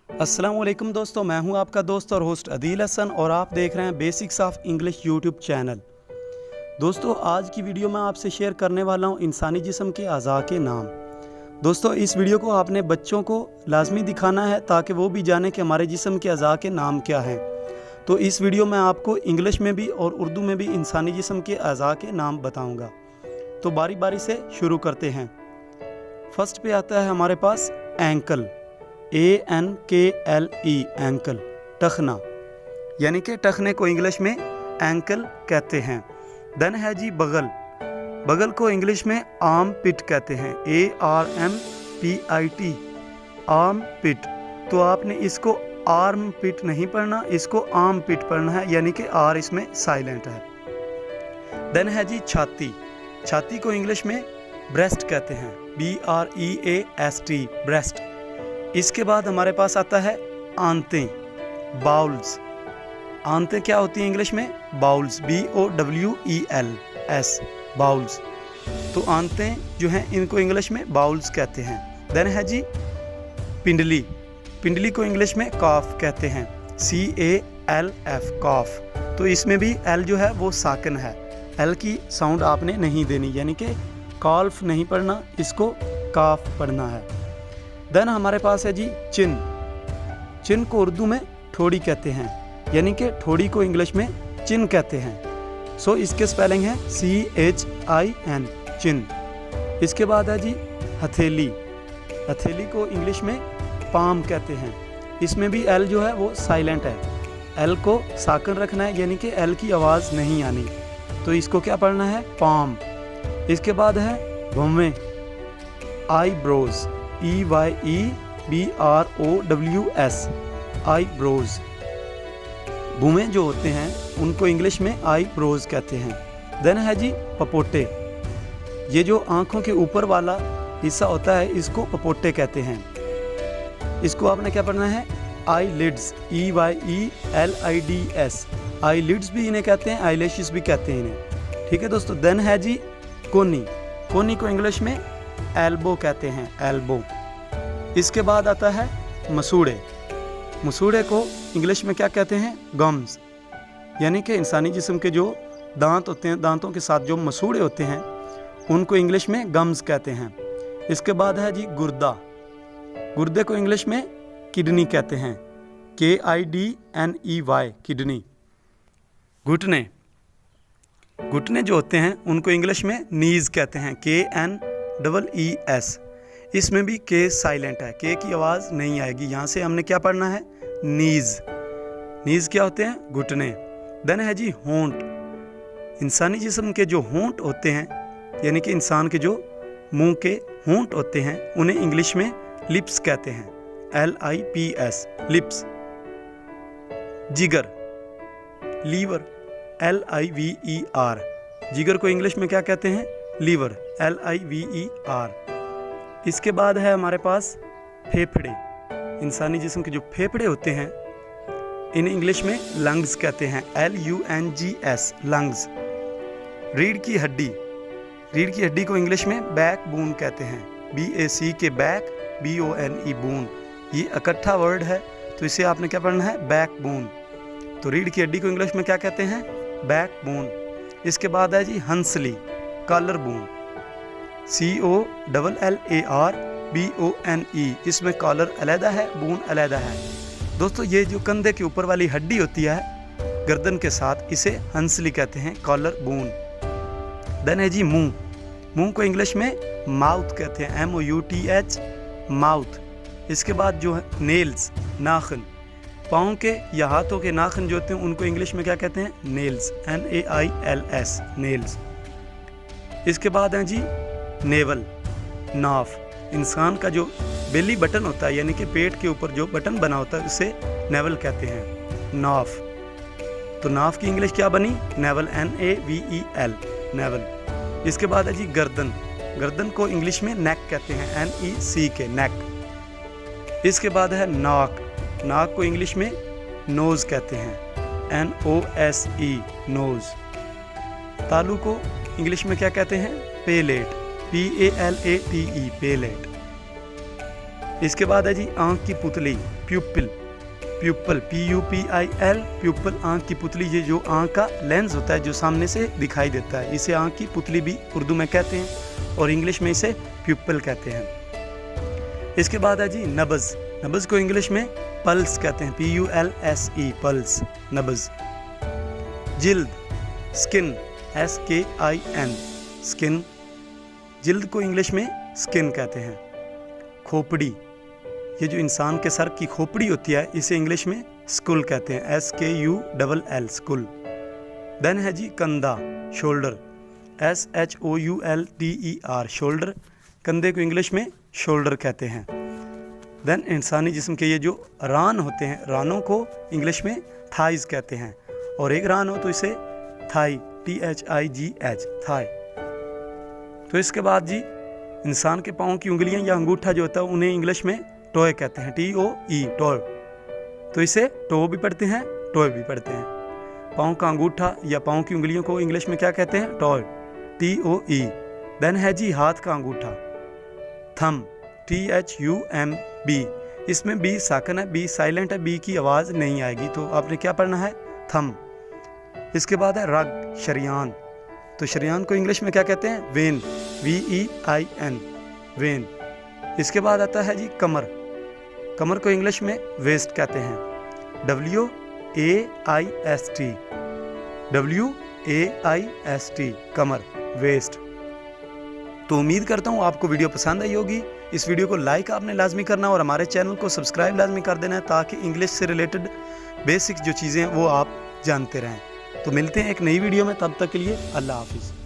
अस्सलाम वालेकुम दोस्तों, मैं हूं आपका दोस्त और होस्ट अदील हसन और आप देख रहे हैं basics of English YouTube channel. दोस्तों, आज की वीडियो में आपसे शेयर करने वाला हूं इंसानी जिस्म के अज़ा के नाम। दोस्तों, इस वीडियो को आपने बच्चों को लाजमी दिखाना है ताकि वो भी जाने कि हमारे जिस्म के अज़ा के नाम क्या हैं। तो इस वीडियो में आपको इंग्लिश में भी और उर्दू में भी इंसानी जिस्म के अज़ा के नाम बताऊँगा। तो बारी बारी से शुरू करते हैं। फर्स्ट पे आता है हमारे पास एंकल, ANKLE, एंकल, टखना, यानी कि टखने को इंग्लिश में एंकल कहते हैं। देन है जी बगल, बगल को इंग्लिश में आर्म पिट कहते हैं, ARMPIT, आर्म पिट। तो आपने इसको आर्म पिट नहीं पढ़ना, इसको आर्म पिट पढ़ना है, यानी कि आर इसमें साइलेंट है। देन है जी छाती, छाती को इंग्लिश में ब्रेस्ट कहते हैं, BREAST, ब्रेस्ट। इसके बाद हमारे पास आता है आंतें, बाउल्स। आंतें क्या होती हैं इंग्लिश में? Bowls, BOWELS, bowls. तो आंतें जो हैं इनको इंग्लिश में बाउल्स कहते हैं। देन है जी पिंडली, पिंडली को इंग्लिश में काफ कहते हैं, CALF, काफ। तो इसमें भी एल जो है वो साकिन है, एल की साउंड आपने नहीं देनी, यानी कि काल्फ नहीं पढ़ना, इसको काफ पढ़ना है। देन हमारे पास है जी चिन, चिन को उर्दू में ठोड़ी कहते हैं, यानी कि ठोड़ी को इंग्लिश में चिन कहते हैं। सो इसके स्पेलिंग है CHIN, चिन। इसके बाद है जी हथेली, हथेली को इंग्लिश में पाम कहते हैं। इसमें भी एल जो है वो साइलेंट है, एल को साकिन रखना है, यानी कि एल की आवाज़ नहीं आनी। तो इसको क्या पढ़ना है? पाम। इसके बाद है भौवें, आईब्रोज, EYEBROWS, आईब्रोज। भौवें जो होते हैं उनको इंग्लिश में आईब्रोज कहते हैं। देन है जी पपोटे, ये जो आंखों के ऊपर वाला हिस्सा होता है इसको पपोटे कहते हैं। इसको आपने क्या पढ़ना है? आईलिड्स, EYELIDS, आईलिड्स भी इन्हें कहते हैं, आईलैशेस भी कहते हैं इन्हें। ठीक है दोस्तों। देन है जी कोनी, कोनी को इंग्लिश में एल्बो कहते हैं, एल्बो। इसके बाद आता है मसूड़े, मसूड़े को इंग्लिश में क्या कहते हैं? गम्स, यानी कि इंसानी जिस्म के जो दांत होते हैं, दांतों के साथ जो मसूड़े होते हैं उनको इंग्लिश में गम्स कहते हैं। इसके बाद है जी गुर्दा, गुर्दे को इंग्लिश में किडनी कहते हैं, KIDNEY, किडनी। घुटने, घुटने जो होते हैं उनको इंग्लिश में नीज कहते हैं, KNEES। इसमें भी के साइलेंट है, के की आवाज़ नहीं आएगी। यहाँ से हमने क्या पढ़ना है? नीज। नीज क्या होते हैं? घुटने। देन है जी होंठ, इंसानी जिस्म के जो होंठ होते हैं, यानी कि इंसान के जो मुंह के होंठ होते हैं उन्हें इंग्लिश में लिप्स कहते हैं, LIPS, लिप्स। जिगर, लीवर, LIVER, जिगर को इंग्लिश में क्या कहते हैं? Liver, LIVER। इसके बाद है हमारे पास फेफड़े, इंसानी जिस्म के जो फेफड़े होते हैं इन्हें इंग्लिश में लंग्स कहते हैं, LUNGS, लंग्स। रीढ़ की हड्डी, रीढ़ की हड्डी को इंग्लिश में बैक बोन कहते हैं, BAC के बैक, BONE, बोन। ये इकट्ठा वर्ड है तो इसे आपने क्या पढ़ना है? Back bone. तो रीढ़ की हड्डी को इंग्लिश में क्या कहते हैं? Back bone. इसके बाद है जी हंसली, कॉलर बोन, COLLARBONE, इसमें कॉलर अलहदा है, बोन अलहदा है। दोस्तों, ये जो कंधे के ऊपर वाली हड्डी होती है गर्दन के साथ, इसे हंसली कहते हैं, कॉलर बोन। देन है जी मुंह, मुंह को इंग्लिश में माउथ कहते हैं, MOUTH, माउथ। इसके बाद जो है नेल्स, नाखून, पाँव के या हाथों के नाखून जो होते हैं उनको इंग्लिश में क्या कहते हैं? Nails, NAILS, nails. इसके बाद हैं जी नेवल, नाफ, इंसान का जो बेली बटन होता है, यानी कि पेट के ऊपर जो बटन बना होता है उसे नेवल कहते हैं, नाफ। तो नाफ की इंग्लिश क्या बनी? Naval, NAVEL, naval. इसके बाद है जी गर्दन, गर्दन को इंग्लिश में नेक कहते हैं, NECK, नेक। इसके बाद है नाक, नाक को इंग्लिश में नोज कहते हैं, NOSE, नोज। तालू को इंग्लिश में क्या कहते हैं? Palate, PALATE, palate. इसके बाद है जी आँख की पुतली, प्यूपिल, प्यूपल PUPIL, प्यूपल आँख की पुतली। ये जो आँख का लेंस होता है जो सामने से दिखाई देता है, इसे आँख की पुतली भी उर्दू में कहते हैं और इंग्लिश में इसे प्यूपल कहते हैं। इसके बाद है जी नब्ज़, नब्ज़ को इंग्लिश में पल्स कहते हैं, PULSE, पल्स, नब्ज़। जिल्द, स्किन, SKIN, स्किन, जिल्द को इंग्लिश में स्किन कहते हैं। खोपड़ी, ये जो इंसान के सर की खोपड़ी होती है इसे इंग्लिश में स्कुल कहते हैं, SKULL, स्कुल। देन है जी कंधा, शोल्डर, SHOULDER, शोल्डर, कंधे को इंग्लिश में शोल्डर कहते हैं। देन इंसानी जिस्म के ये जो रान होते हैं, रानों को इंग्लिश में थाइज कहते हैं और एक रान हो तो इसे थाई, THIGH, थाई। तो इसके बाद जी इंसान के पाँव की उंगलियां या अंगूठा जो होता है उन्हें इंग्लिश में टोए कहते हैं, TOE, टोए। तो इसे टो भी पढ़ते हैं, टोए भी पढ़ते हैं। पाँव का अंगूठा या पाँव की उंगलियों को इंग्लिश में क्या कहते हैं? टोए, TOE। देन है जी हाथ का अंगूठा, थम, THUMB। इसमें बी साकन है, बी साइलेंट है, बी की आवाज़ नहीं आएगी, तो आपने क्या पढ़ना है? थम। इसके बाद है रग, शरियान। तो शरियान को इंग्लिश में क्या कहते हैं? When, VEIN, when. इसके बाद आता है जी कमर, कमर को इंग्लिश में वेस्ट कहते हैं, WAIST, कमर, वेस्ट। तो उम्मीद करता हूँ आपको वीडियो पसंद आई होगी। इस वीडियो को लाइक आपने लाजमी करना और हमारे चैनल को सब्सक्राइब लाजमी कर देना है ताकि इंग्लिश से रिलेटेड बेसिक जो चीज़ें हैं वो आप जानते रहें। तो मिलते हैं एक नई वीडियो में, तब तक के लिए अल्लाह हाफिज़।